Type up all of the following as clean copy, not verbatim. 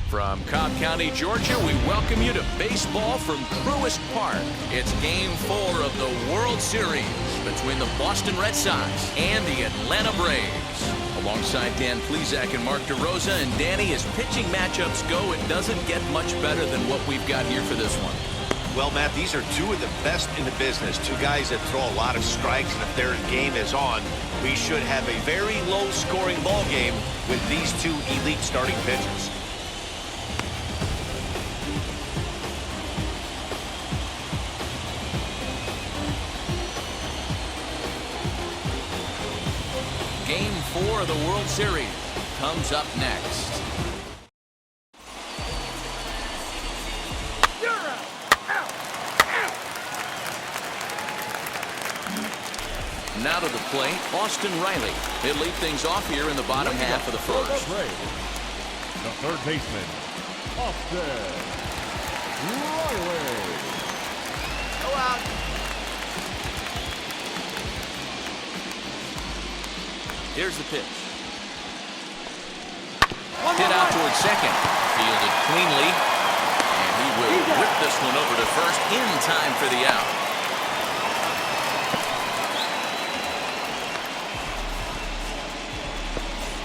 From Cobb County, Georgia, we welcome you to baseball from Truist Park. It's Game 4 of the World Series between the Boston Red Sox and the Atlanta Braves. Alongside Dan Plesac and Mark DeRosa, and Danny, as pitching matchups go, it doesn't get much better than what we've got here for this one. Well, Matt, these are two of the best in the business. Two guys that throw a lot of strikes, and if their game is on, we should have a very low-scoring ball game with these two elite starting pitchers. Game 4 of the World Series comes up next. Now to the plate, Austin Riley. He'll lead things off here in the bottom half of the first. The third baseman, Austin Riley. Go out. Here's the pitch. Hit out towards second. Fielded cleanly. And he will whip this one over to first in time for the out.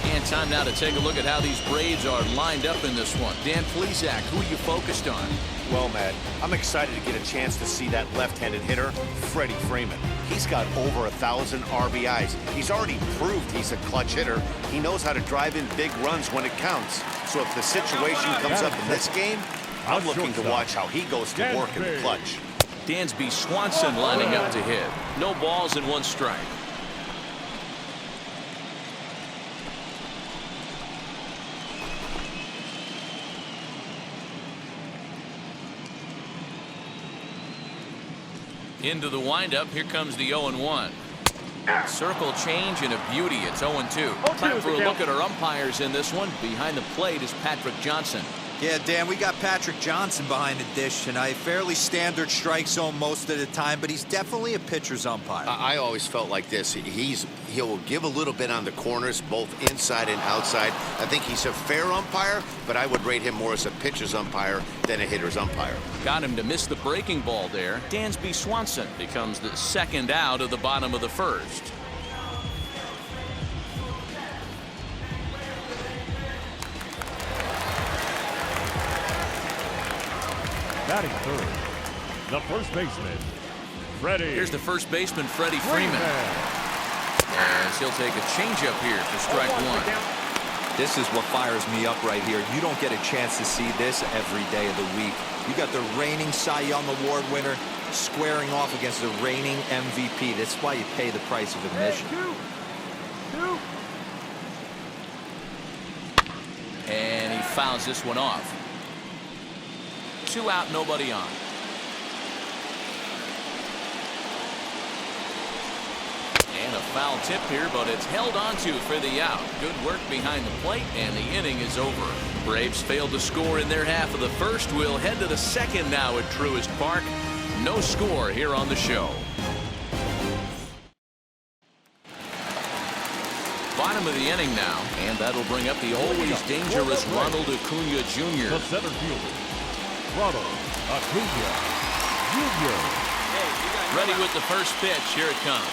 And time now to take a look at how these Braves are lined up in this one. Dan Plesac, who are you focused on? Well, Matt, I'm excited to get a chance to see that left-handed hitter, Freddie Freeman. He's got over 1,000 RBIs. He's already proved he's a clutch hitter. He knows how to drive in big runs when it counts. So if the situation comes up in this game, I'm looking to watch how he goes to work in the clutch. Dansby Swanson lining up to hit. No balls and one strike. Into the windup, here comes the 0-1. Circle change and a beauty. It's 0-2. Time for a look at our umpires in this one. Behind the plate is Patrick Johnson. Yeah, Dan, we got Patrick Johnson behind the dish tonight. Fairly standard strike zone most of the time, but he's definitely a pitcher's umpire. I always felt like this. He'll give a little bit on the corners, both inside and outside. I think he's a fair umpire, but I would rate him more as a pitcher's umpire than a hitter's umpire. Got him to miss the breaking ball there. Dansby Swanson becomes the second out of the bottom of the first. Batting third, the first baseman, Freddie. Here's the first baseman, Freddie Freeman. As he'll take a changeup here for strike one. This is what fires me up right here. You don't get a chance to see this every day of the week. You got the reigning Cy Young Award winner squaring off against the reigning MVP. That's why you pay the price of admission. And he fouls this one off. 2 out, nobody on. And a foul tip here, but it's held onto for the out. Good work behind the plate, and the inning is over. Braves failed to score in their half of the first. We'll head to the second now at Truist Park. No score here on the show. Bottom of the inning now, and that'll bring up the always dangerous Ronald Acuna Jr. The center fielder, Ronald Acuna Jr. Ready with the first pitch. Here it comes.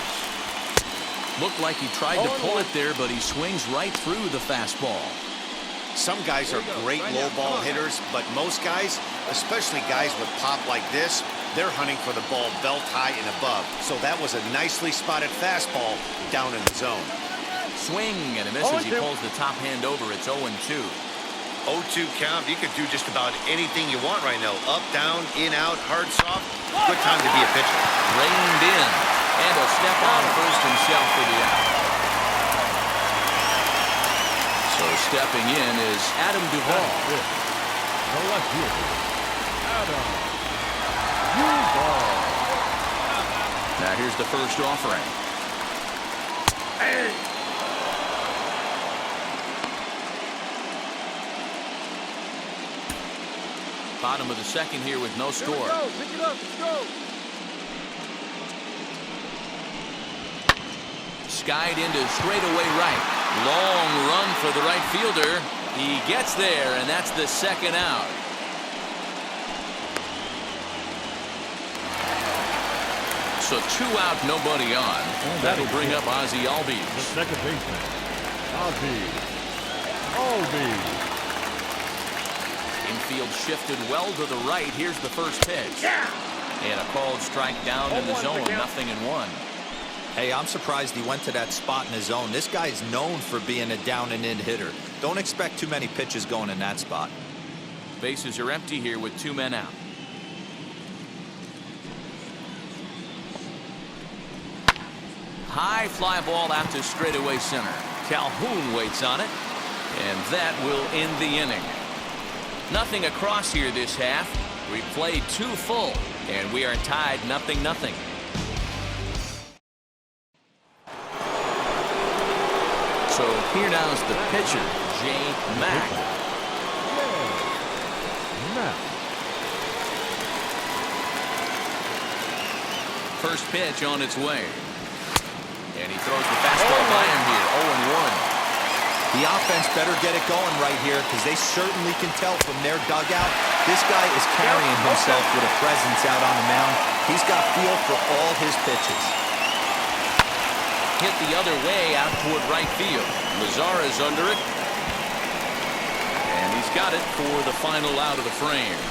Looked like he tried to pull it there, but he swings right through the fastball. Some guys are great low ball hitters, but most guys, especially guys with pop like this, they're hunting for the ball belt high and above. So that was a nicely spotted fastball down in the zone. Swing and a miss as he pulls the top hand over. It's 0-2. 0-2 count. You could do just about anything you want right now. Up, down, in, out, hard, soft. Good time to be a pitcher. Reined in. And a step on first himself for the out. So stepping in is Adam Duvall. The left fielder, Adam Duvall. Now here's the first offering. Bottom of the second here with no score. Pick it up, let's go. Skied into straightaway right. Long run for the right fielder. He gets there, and that's the second out. So 2 out, nobody on. That'll bring up Ozzie The Albies. second baseman, Ozzie Albies. Infield shifted well to the right. Here's the first pitch. And a called strike down in the zone. 0-1. Hey, I'm surprised he went to that spot in his zone. This guy's known for being a down and in hitter. Don't expect too many pitches going in that spot. Bases are empty here with 2 men out. High fly ball out to straightaway center. Calhoun waits on it, and that will end the inning. Nothing across here this half. We played 2 full, and we are tied 0-0. So here now's the pitcher, Jay Mack. Matt. First pitch on its way. And he throws the fastball by him here. 0-1. The offense better get it going right here because they certainly can tell from their dugout this guy is carrying himself with a presence out on the mound. He's got feel for all his pitches. Hit the other way out toward right field. Mazara's under it. And he's got it for the final out of the frame.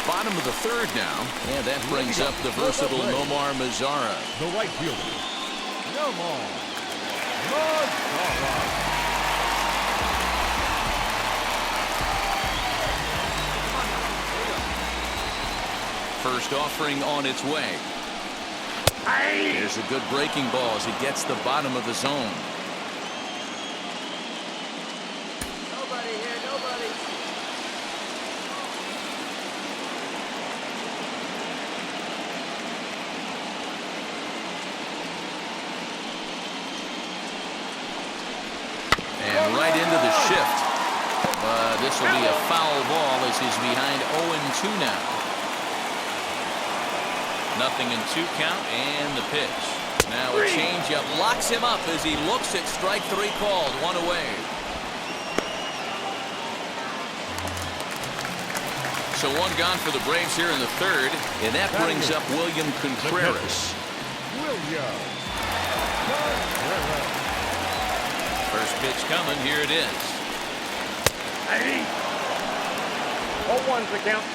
Bottom of the third now. And that brings up the versatile Nomar Mazara. The right fielder, Nomar Mazara. First offering on its way. There's a good breaking ball as he gets the bottom of the zone. Nobody here, nobody. And right into the shift. But this will be a foul ball as he's behind 0-2 now. 0-2 count and the pitch. Now a changeup locks him up as he looks at strike 3 called. 1 away. So 1 gone for the Braves here in the third, and that brings up William Contreras. William. First pitch coming. Here it is. 0-1's the count.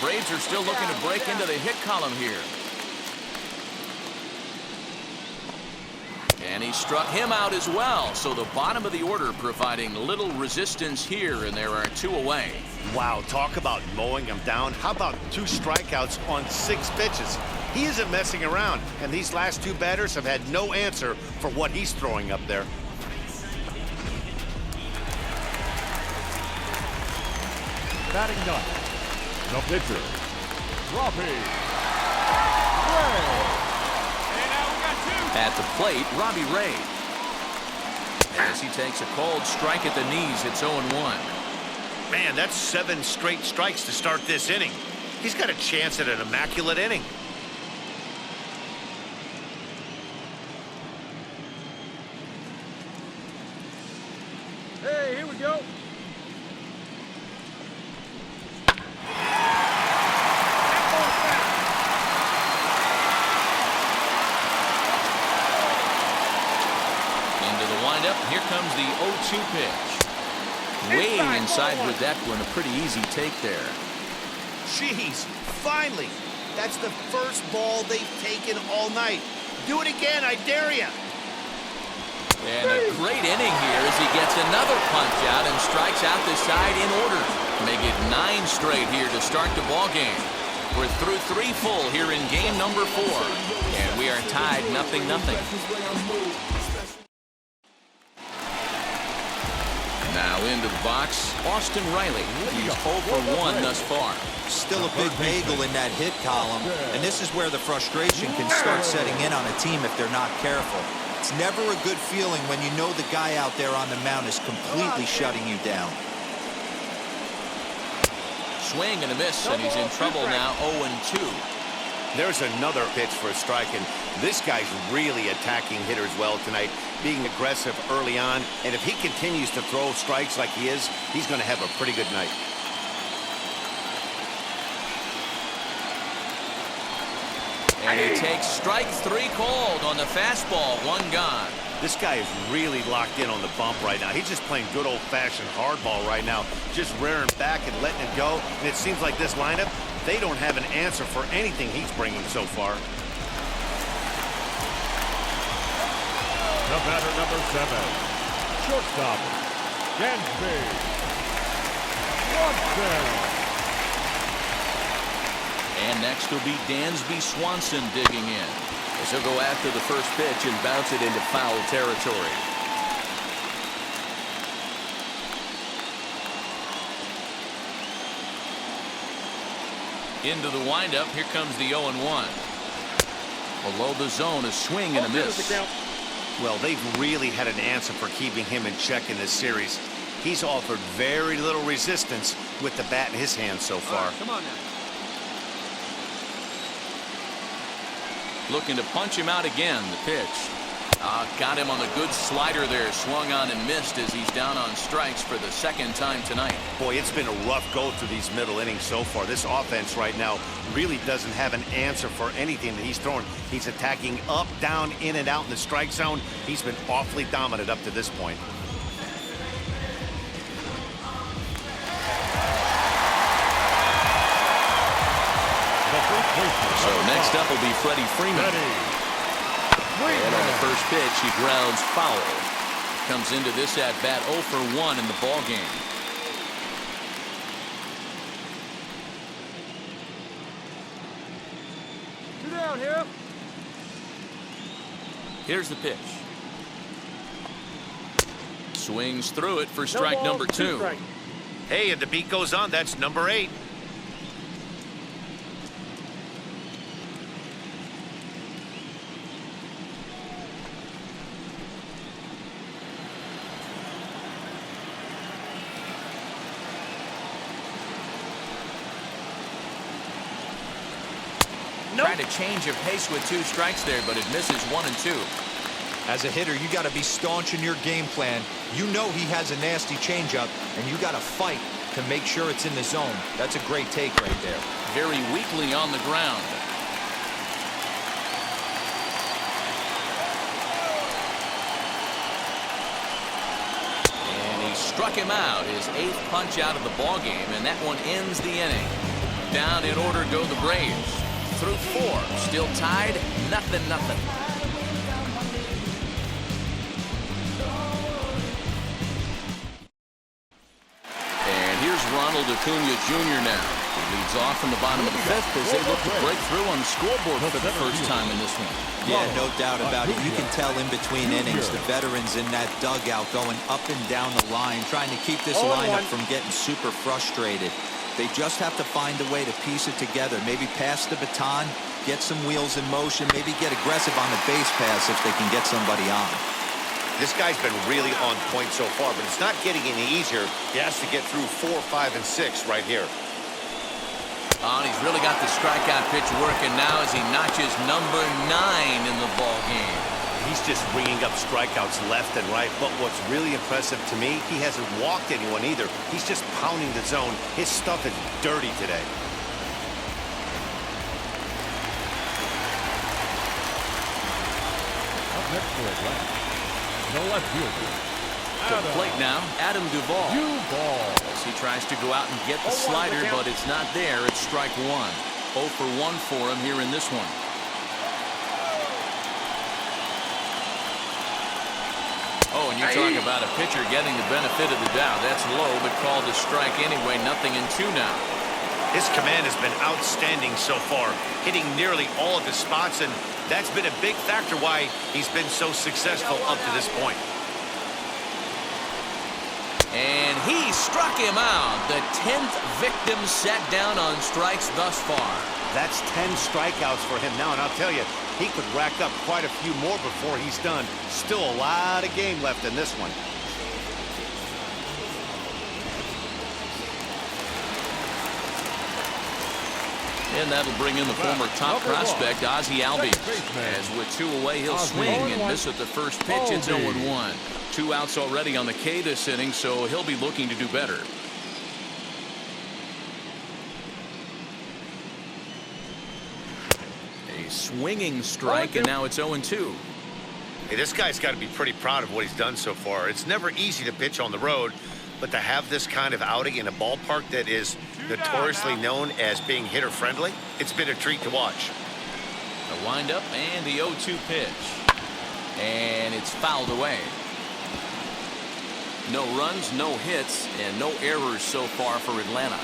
Braves are still looking to break into the hit column here. And he struck him out as well. So the bottom of the order providing little resistance here, and there are 2 away. Wow, talk about mowing him down. How about 2 strikeouts on 6 pitches? He isn't messing around, and these last 2 batters have had no answer for what he's throwing up there. Batting 9th, the pitcher, Robbie Ray. At the plate, Robbie Ray. As he takes a cold strike at the knees, it's 0-1. Man, that's 7 straight strikes to start this inning. He's got a chance at an immaculate inning. Hey, here we go. Into the windup. Here comes the 0-2 pitch. Way inside with that one. A pretty easy take there. Jeez, finally. That's the first ball they've taken all night. Do it again, I dare you. And a great inning here as he gets another punch out and strikes out the side in order. Make it 9 straight here to start the ball game. We're through 3 full here in game number 4. And we are tied 0-0. Now into the box, Austin Riley. He's 0 for 1 thus far. Still a big bagel in that hit column, and this is where the frustration can start setting in on a team if they're not careful. It's never a good feeling when you know the guy out there on the mound is completely shutting you down. swing and a miss, and he's in trouble now, 0-2. There's another pitch for a strike, and this guy's really attacking hitters well tonight, being aggressive early on, and if he continues to throw strikes like he is, he's going to have a pretty good night. And he takes strike 3 called on the fastball, 1 gone. This guy is really locked in on the bump right now. He's just playing good old-fashioned hardball right now, just rearing back and letting it go. And it seems like this lineup, they don't have an answer for anything he's bringing so far. The batter, number 7, shortstop, Dansby Swanson. And next will be Dansby Swanson digging in, as he'll go after the first pitch and bounce it into foul territory. Into the windup, here comes the 0-1. Below the zone, a swing and a miss. Well, they've really had an answer for keeping him in check in this series. He's offered very little resistance with the bat in his hand so far. Come on now. Looking to punch him out again. The pitch. Got him on the good slider there. Swung on and missed as he's down on strikes for the 2nd time tonight. Boy, it's been a rough go through these middle innings so far. This offense right now really doesn't have an answer for anything that he's throwing. He's attacking up, down, in and out in the strike zone. He's been awfully dominant up to this point. So next up will be Freddie Freeman. And on the first pitch, he grounds foul. Comes into this at bat 0 for 1 in the ball game. Two down here. Here's the pitch. Swings through it for strike number 2. Strike. Hey, and the beat goes on. That's number 8. Trying to change of pace with 2 strikes there, but it misses 1 and 2. As a hitter, you got to be staunch in your game plan. You know he has a nasty changeup, and you got to fight to make sure it's in the zone. That's a great take right there. Very weakly on the ground. And he struck him out, his 8th punch out of the ball game, and that one ends the inning. Down in order go the Braves. Through 4, still tied, 0-0. And here's Ronald Acuna Jr. now. He leads off in the bottom of the 5th as they look to break through on the scoreboard for the first time in this one. Yeah, no doubt about it. You can tell in between innings the veterans in that dugout going up and down the line, trying to keep this lineup from getting super frustrated. They just have to find a way to piece it together. Maybe pass the baton, get some wheels in motion, maybe get aggressive on the base pass if they can get somebody on. This guy's been really on point so far, but it's not getting any easier. He has to get through 4, 5, and 6 right here. And he's really got the strikeout pitch working now as he notches number 9 in the ball game. He's just ringing up strikeouts left and right, but what's really impressive to me, he hasn't walked anyone either. He's just pounding the zone. His stuff is dirty today. Up next for a left. The left fielder. To the plate now, Adam Duvall. Duvall. As he tries to go out and get the slider, but it's not there. It's strike 1. 0 for 1 for him here in this one. Oh, and you talk about a pitcher getting the benefit of the doubt. That's low, but called a strike anyway. 0-2 now. His command has been outstanding so far, hitting nearly all of his spots, and that's been a big factor why he's been so successful up to this point. And he struck him out. The 10th victim set down on strikes thus far. That's 10 strikeouts for him now, and I'll tell you, he could rack up quite a few more before he's done. Still a lot of game left in this one. And that'll bring in the former top prospect, Ozzie Albies. As with 2 away, he'll swing and miss at the first pitch. It's 0-1. 2 outs already on the K this inning, so he'll be looking to do better. A swinging strike, and now it's 0-2. Hey, this guy's got to be pretty proud of what he's done so far. It's never easy to pitch on the road, but to have this kind of outing in a ballpark that is notoriously known as being hitter-friendly, it's been a treat to watch. The windup and the 0-2 pitch. And it's fouled away. No runs, no hits, and no errors so far for Atlanta.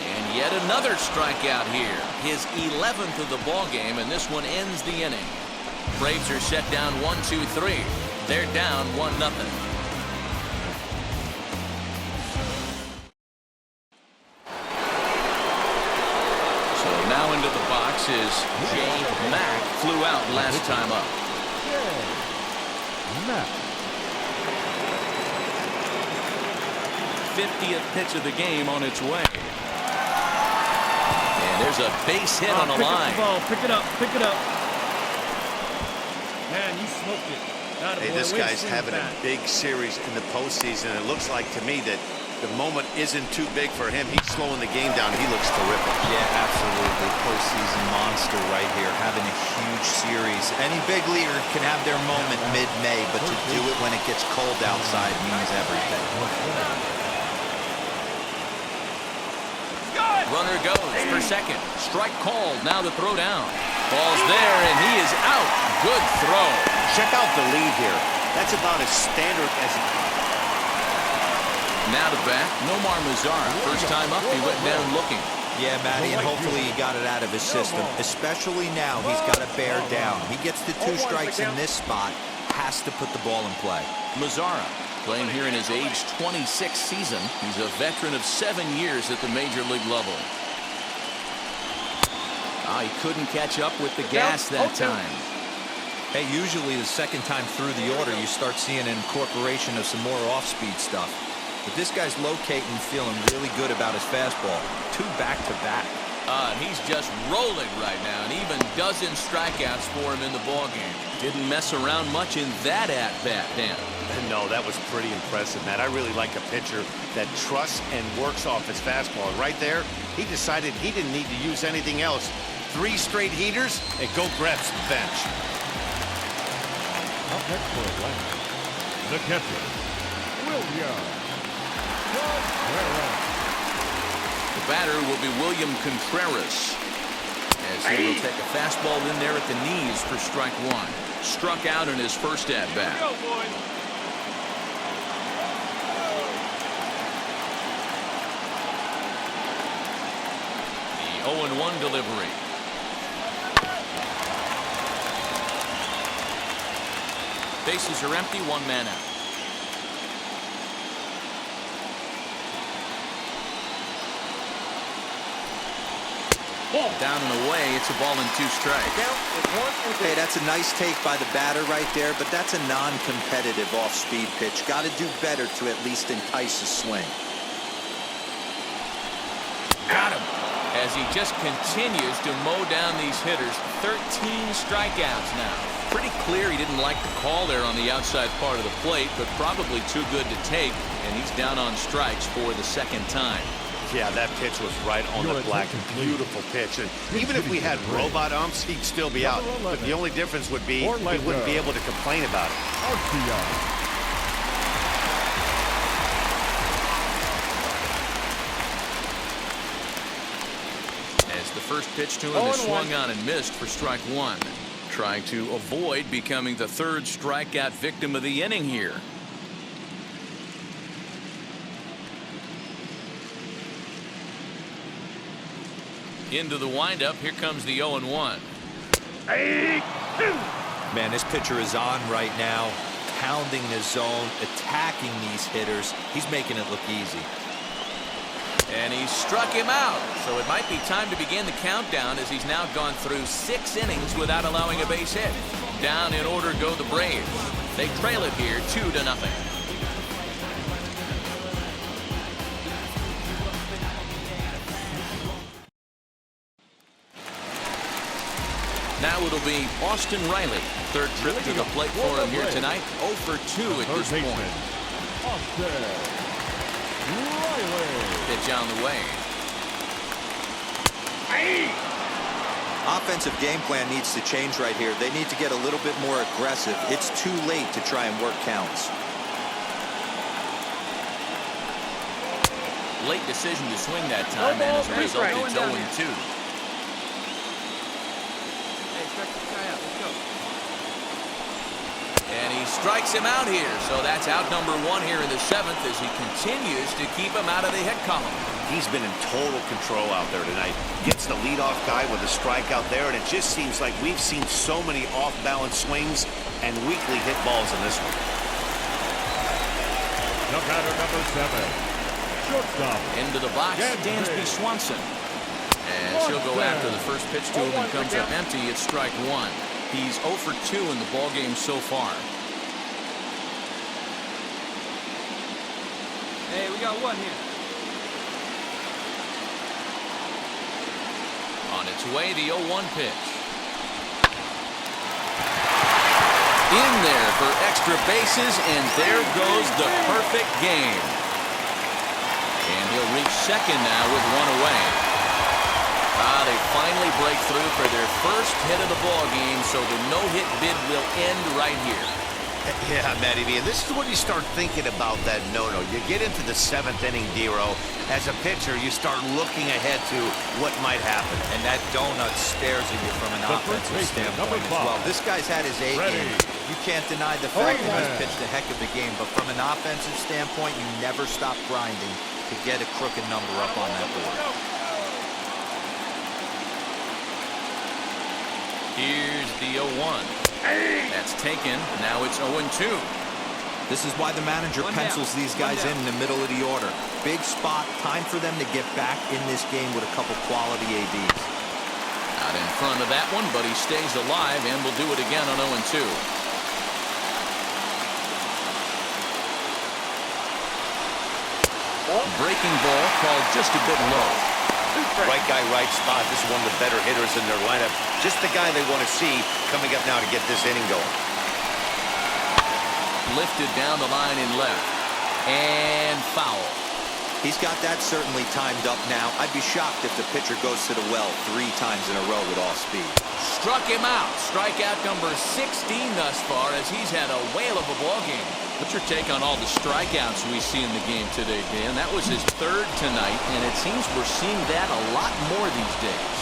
And yet another strikeout here. His 11th of the ball game, and this one ends the inning. Braves are set down 1-2-3. They're down 1-0. Now into the box is Jay Mack. Flew out last time up. Mack. 50th pitch of the game on its way. And there's a base hit on the line. Pick it up. Pick it up. Man, you smoked it. Hey, this guy's having a big series in the postseason. It looks like to me that the moment isn't too big for him. He's slowing the game down. He looks terrific. Yeah, absolutely. Postseason monster right here, having a huge series. Any big leaguer can have their moment mid-May, but to do it when it gets cold outside means everything. Runner goes for second. Strike called. Now the throw down. Ball's there, and he is out. Good throw. Check out the lead here. That's about as standard as... Now to bat, Nomar Mazara. First time up, he went down looking. Yeah, Matty, and hopefully he got it out of his system. Especially now, he's got to bear down. He gets the 2 strikes in this spot, has to put the ball in play. Mazara playing here in his age 26 season. He's a veteran of 7 years at the major league level. He couldn't catch up with the gas that time. Hey, usually the second time through the order, you start seeing an incorporation of some more off-speed stuff. But this guy's locating, feeling really good about his fastball. 2 back-to-back. He's just rolling right now, and even dozen strikeouts for him in the ballgame. Didn't mess around much in that at-bat, Dan. No, that was pretty impressive, Matt. I really like a pitcher that trusts and works off his fastball. Right there, he decided he didn't need to use anything else. 3 straight heaters, and go grab some bench. Up next for Atlanta, the catcher, William. The batter will be William Contreras, as he will take a fastball in there at the knees for strike 1. Struck out in his first at-bat. The 0-1 delivery. Bases are empty, 1 man out. Down and away, it's a ball and 2 strikes. Hey, that's a nice take by the batter right there, but that's a non-competitive off-speed pitch. Got to do better to at least entice a swing. Got him. As he just continues to mow down these hitters. 13 strikeouts now. Pretty clear he didn't like the call there on the outside part of the plate, but probably too good to take, and he's down on strikes for the second time. Yeah, that pitch was right on the black. Beautiful pitch. And even if we had robot umps, he'd still be out. But the only difference would be he wouldn't be able to complain about it. As the first pitch to him is swung on and missed for strike 1. Trying to avoid becoming the 3rd strikeout victim of the inning here. Into the windup. Here comes the 0-1. Man, this pitcher is on right now, pounding the zone, attacking these hitters. He's making it look easy. And he struck him out. So it might be time to begin the countdown, as he's now gone through 6 innings without allowing a base hit. Down in order go the Braves. They trail it here 2-0. Now it'll be Austin Riley. Third trip to the plate for him here tonight. 0 for 2 at this point. Austin Riley. Pitch on the way. Offensive game plan needs to change right here. They need to get a little bit more aggressive. It's too late to try and work counts. Late decision to swing that time, and as a result, it's 0 and 2. And he strikes him out here, so that's out number 1 here in the 7th as he continues to keep him out of the hit column. He's been in total control out there tonight. Gets the leadoff guy with a strikeout there, and it just seems like we've seen so many off-balance swings and weakly hit balls in this one. The batter, number 7. Shortstop. Into the box, Dansby Swanson. And she'll go after the first pitch to him and comes up empty. It's strike 1. He's 0 for 2 in the ballgame so far. Hey, we got one here. On its way, the 0-1 pitch. In there for extra bases, and there goes the perfect game. And he'll reach second now with 1 away. They finally break through for their first hit of the ball game, so the no-hit bid will end right here. Yeah, Matty V, and this is when you start thinking about that no-no. You get into the 7th inning, Dero. As a pitcher, you start looking ahead to what might happen. And that donut stares at you from an offensive standpoint as well. This guy's had his A game. You can't deny the fact that he's pitched a heck of a game, but from an offensive standpoint, you never stop grinding to get a crooked number up on that board. Here's the 0-1. That's taken. Now it's 0-2. This is why the manager pencils these guys in the middle of the order. Big spot. Time for them to get back in this game with a couple quality ABs. Out in front of that one, but he stays alive and will do it again on 0-2. Breaking ball called just a bit low. Right guy, right spot. This is one of the better hitters in their lineup. Just the guy they want to see coming up now to get this inning going. Lifted down the line in left. And foul. He's got that certainly timed up now. I'd be shocked if the pitcher goes to the well 3 times in a row with off speed. Struck him out. Strikeout number 16 thus far as he's had a whale of a ball game. What's your take on all the strikeouts we see in the game today, Dan? That was his 3rd tonight, and it seems we're seeing that a lot more these days.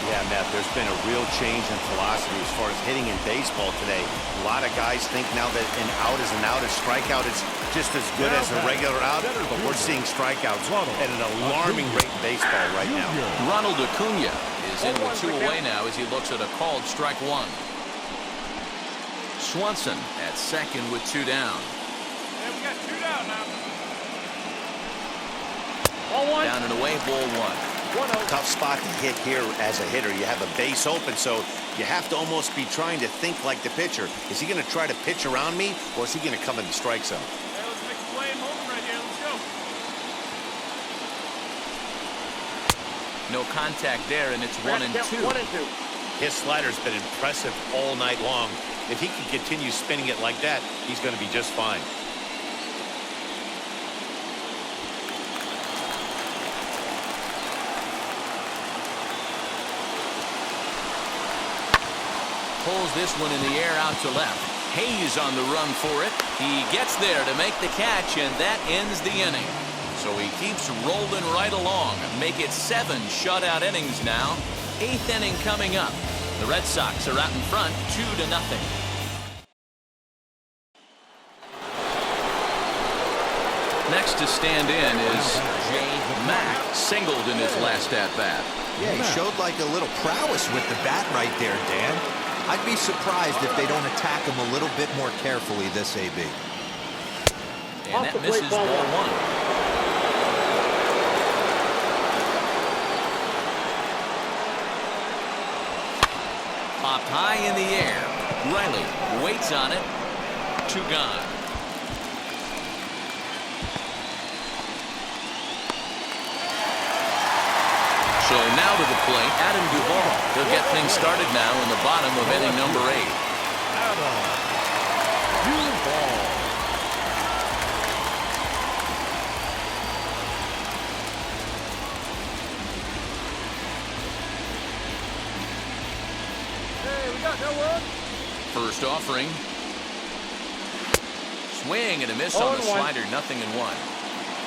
Yeah, Matt, there's been a real change in philosophy as far as hitting in baseball today. A lot of guys think now that an out is an out, a strikeout is just as good as a regular out, but we're seeing strikeouts at an alarming rate in baseball right now. Ronald Acuna is in with 2 away now as he looks at a called strike 1. Swanson at second with 2 down. Hey, we got 2 down now. Down and away, ball 1. Tough spot to hit here as a hitter. You have a base open, so you have to almost be trying to think like the pitcher. Is he going to try to pitch around me, or is he going to come in the strike zone? Hey, let's make a play and hold him right here. Let's go. No contact there, and it's 1 and 2. His slider's been impressive all night long. If he can continue spinning it like that, he's going to be just fine. Pulls this one in the air out to left. Hayes on the run for it. He gets there to make the catch, and that ends the inning. So he keeps rolling right along. Make it 7 shutout innings now. 8th inning coming up. The Red Sox are out in front 2-0. Next to stand in is Jay Mack. Singled in his last at-bat. Yeah, he showed like a little prowess with the bat right there, Dan. I'd be surprised if they don't attack him a little bit more carefully this AB. And that misses ball 1. Popped high in the air. Riley waits on it. 2 gone. So now to the plate, Adam Duval. He'll get things started now in the bottom of inning number 8. Adam Duel. Hey, we got no one. First offering. Swing and a miss on the slider, 0-1.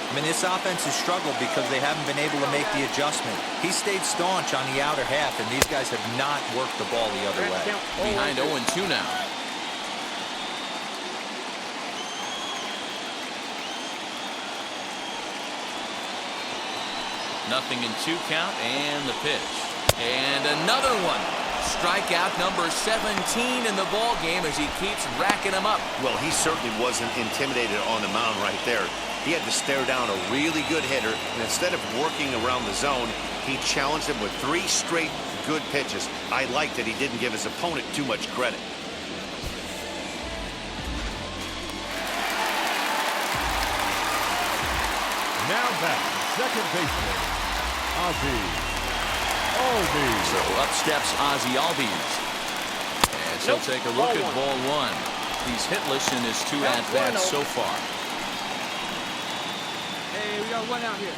I mean, this offense has struggled because they haven't been able to make the adjustment. He stayed staunch on the outer half, and these guys have not worked the ball the other way. Behind 0-2 now. Nothing in 2 count, and the pitch. And another one. Strikeout number 17 in the ball game as he keeps racking them up. Well, he certainly wasn't intimidated on the mound right there. He had to stare down a really good hitter, and instead of working around the zone, he challenged him with 3 straight good pitches. I like that he didn't give his opponent too much credit. Now back, second baseman, Ozzie Albies. So up steps Ozzie Albies. And he'll take a look at ball 1. He's hitless in his 2 at-bats so far. Hey, we got one out here.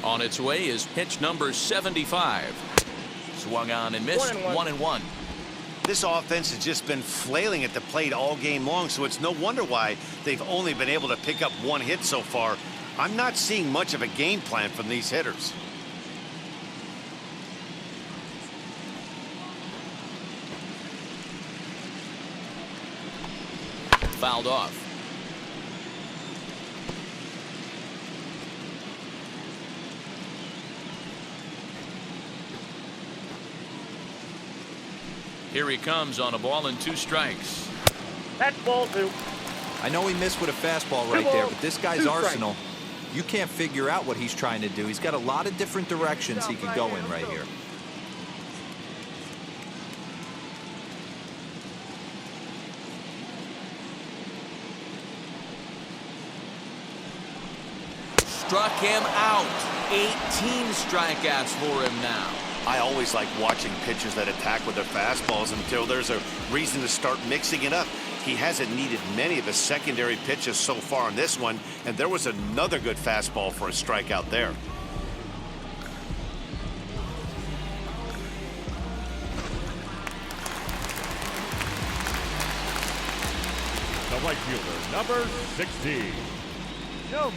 On its way is pitch number 75. Swung on and missed. 1-1. This offense has just been flailing at the plate all game long, so it's no wonder why they've only been able to pick up 1 hit so far. I'm not seeing much of a game plan from these hitters. Fouled off. Here he comes on a ball and 2 strikes. That's ball 2. I know he missed with a fastball right there, but this guy's arsenal, you can't figure out what he's trying to do. He's got a lot of different directions he could go in right here. Struck him out. 18 strikeouts for him now. I always like watching pitchers that attack with their fastballs until there's a reason to start mixing it up. He hasn't needed many of his secondary pitches so far in this one, and there was another good fastball for a strikeout there. The right fielder, number 16.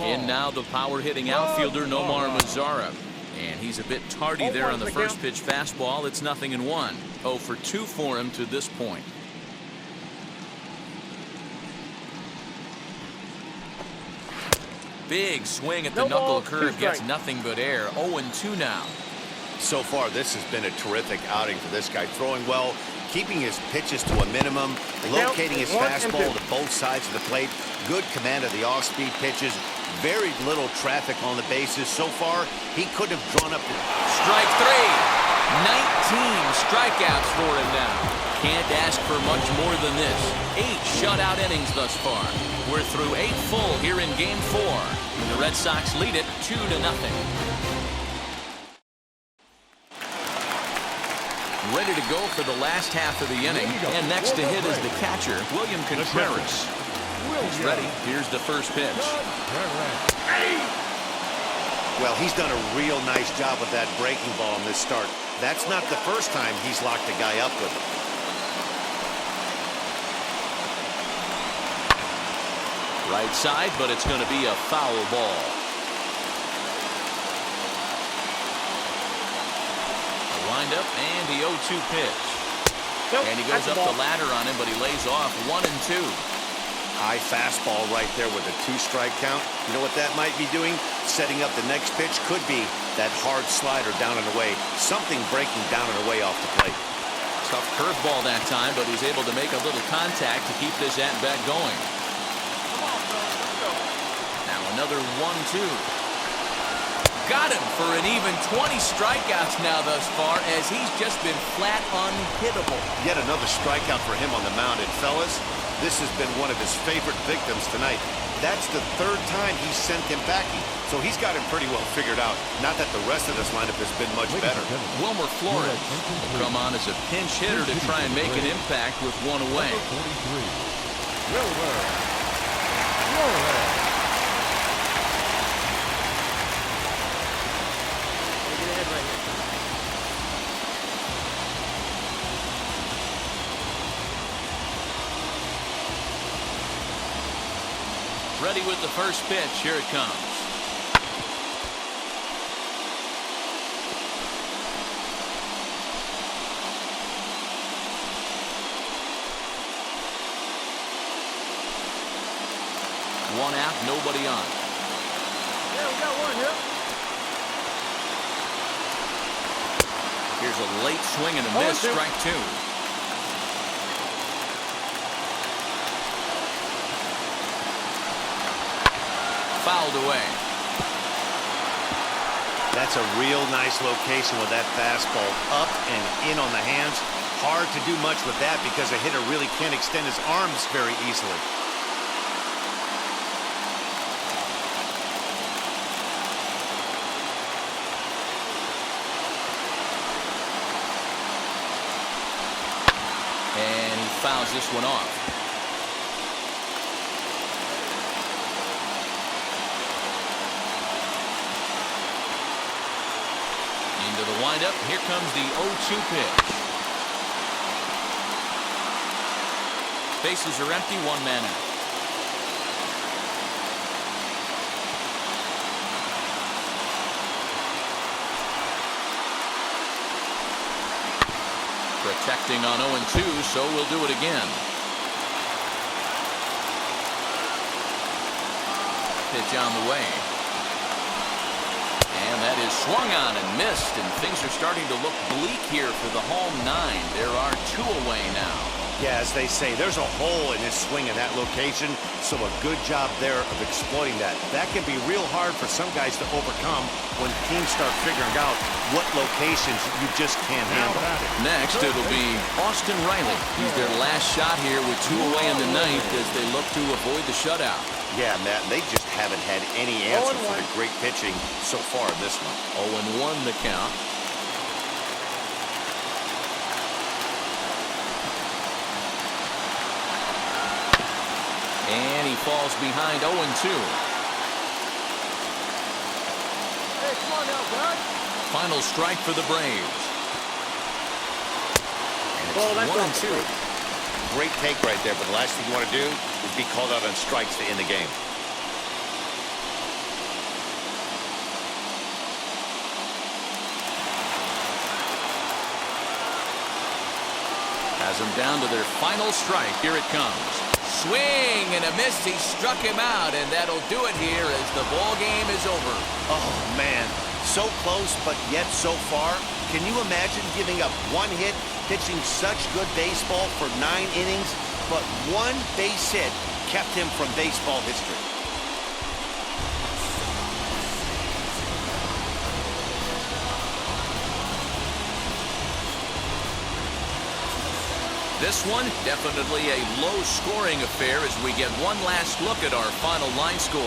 In now the power-hitting outfielder Nomar Mazara. And he's a bit tardy there on the first pitch fastball. It's 0-1. 0 for 2 for him to this point. Big swing at the knuckle curve, gets nothing but air. 0-2 now. So far, this has been a terrific outing for this guy. Throwing well, keeping his pitches to a minimum, locating his fastball to both sides of the plate, good command of the off-speed pitches, very little traffic on the bases. So far, he could have drawn up. Strike 3. 19 strikeouts for him now. Can't ask for much more than this. 8 shutout innings thus far. We're through 8 full here in Game 4. The Red Sox lead it 2-0. Ready to go for the last half of the inning. And next to hit is the catcher, William Contreras. He's ready. Here's the first pitch. Well, he's done a real nice job with that breaking ball in this start. That's not the first time he's locked a guy up with it. Right side, but it's going to be a foul ball. A windup and the 0-2 pitch. And he goes up the ladder on him, but he lays off 1-2. High fastball right there with a 2-strike count. You know what that might be doing? Setting up the next pitch. Could be that hard slider down and away. Something breaking down and away off the plate. Tough curveball that time, but he's able to make a little contact to keep this at-bat going. Now another 1-2. Got him for an even 20 strikeouts now thus far, as he's just been flat unhittable. Yet another strikeout for him on the mound. And fellas, this has been one of his favorite victims tonight. That's the third time he sent him packing. So he's got him pretty well figured out. Not that the rest of this lineup has been much better. Wilmer Flores will come on as a pinch hitter to try and make an impact with one away. Wilmer Flores. Ready with the first pitch. Here it comes. One out, nobody on. Yeah, we got one here. Here's a late swing and a miss. Strike two. Fouled away. That's a real nice location with that fastball up and in on the hands. Hard to do much with that because a hitter really can't extend his arms very easily. And he fouls this one off. Into the windup. Here comes the 0-2 pitch. Bases are empty. One man out. Protecting on 0-2, so we'll do it again. Pitch on the way. And that is swung on and missed, and things are starting to look bleak here for the home nine. There are two away now. Yeah, as they say, there's a hole in his swing in that location, so a good job there of exploiting that. That can be real hard for some guys to overcome when teams start figuring out what locations you just can't handle. Next, it'll be Austin Riley. He's their last shot here with two away in the ninth as they look to avoid the shutout. Yeah, Matt, they just haven't had any answer for the great pitching so far in this one. 0-1 the count. And he falls behind 0-2. Hey, come on now, bud. Final strike for the Braves. And it's 1-2. Great take right there, but the last thing you want to do is be called out on strikes to end the game. Has them down to their final strike. Here it comes. Swing and a miss. He struck him out, and that'll do it here as the ball game is over. Oh, man. So close, but yet so far. Can you imagine giving up one hit, pitching such good baseball for 9 innings, but one base hit kept him from baseball history? This one, definitely a low-scoring affair as we get one last look at our final line score.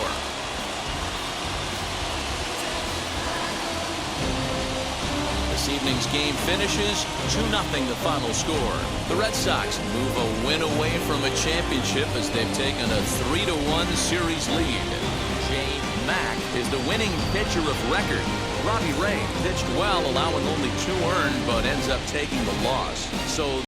This evening's game finishes 2-0 the final score. The Red Sox move a win away from a championship as they've taken a 3-1 series lead. Jay Mack is the winning pitcher of record. Robbie Ray pitched well, allowing only 2 earned, but ends up taking the loss. So